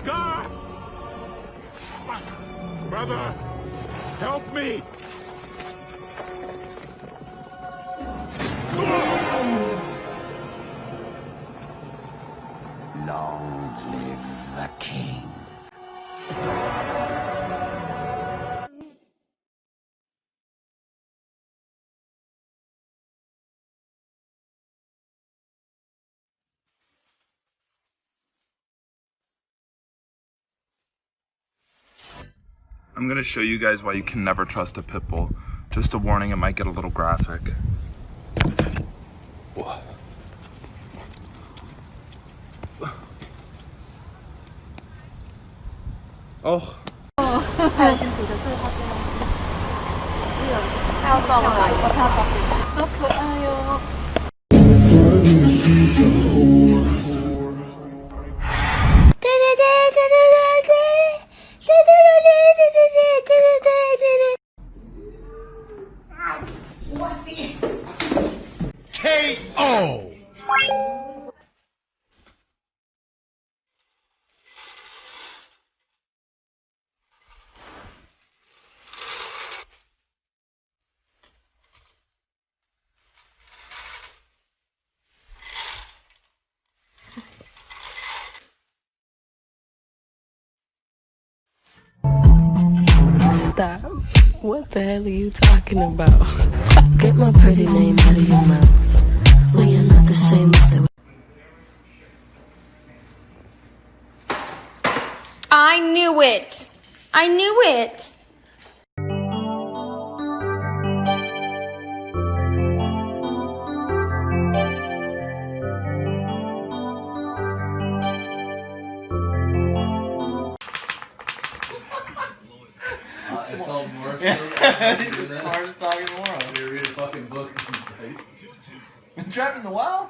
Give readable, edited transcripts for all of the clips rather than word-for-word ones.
Oscar! Brother, help me! Long live the king. I'm gonna show you guys why you can never trust a pit bull. Just a warning, it might get a little graphic. Oh. 还有金属的，所以它这样子。还要动啊，我超宝贝，好可爱哟。KO! Stop. What the hell are you talking about? Get my pretty name out of your mouth. We are not the same mother. I knew it! I knew it! It's called more. It's the smartest dog in the world. You read a fucking book. Driving the well?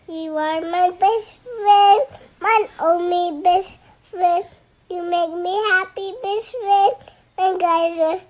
You are my best friend, my only best friend. You make me happy, best friend. And guys are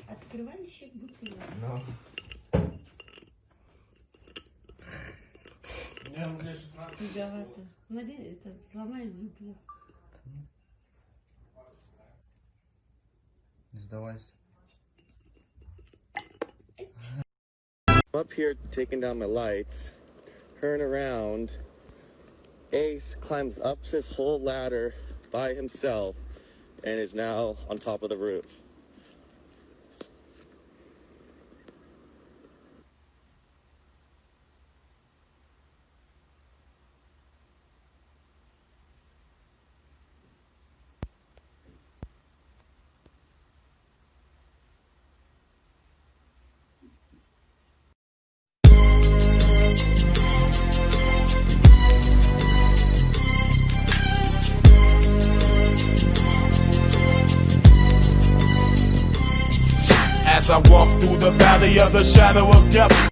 Открывающий бутылку. No. Туговато. Смотри, это сломай зубы. Сдавайся. Up here taking down my lights, turn around, Ace climbs up this whole ladder by himself and is now on top of the roof. valley of the shadow of death.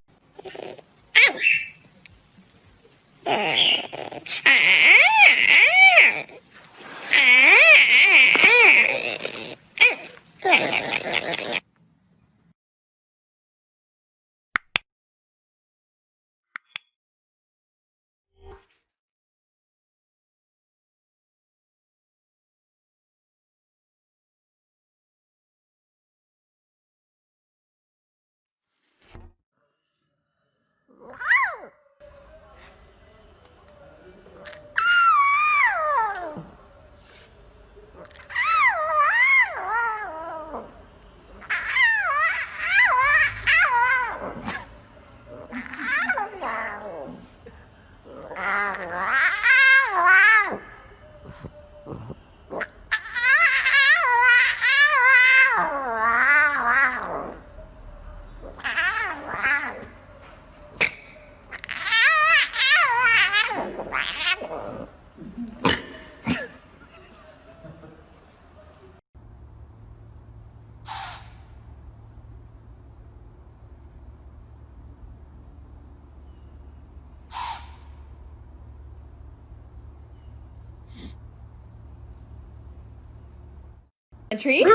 A treat?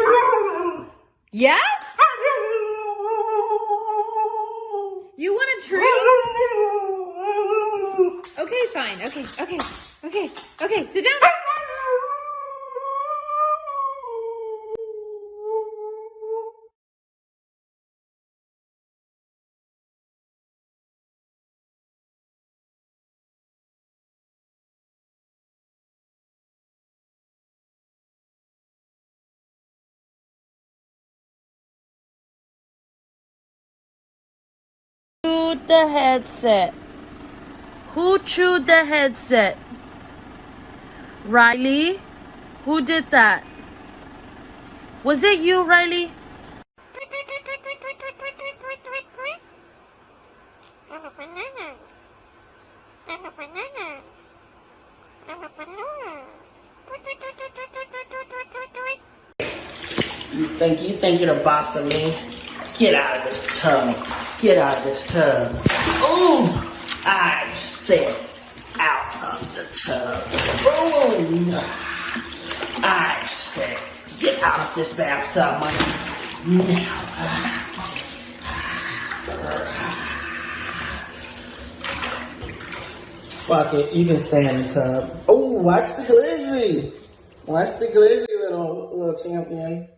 Yes? You want a treat? Okay, fine. Okay, sit down. Chewed the headset. Who chewed the headset? Riley? Who did that? Was it you, Riley? You think you're the boss of me? Get out of this tub. Get out of this tub. Ooh! I said out of the tub. Ooh! I said get out of this bathtub, money. Now. Fuck it, you can stay in the tub. Oh, watch the glizzy. Watch the glizzy, little champion.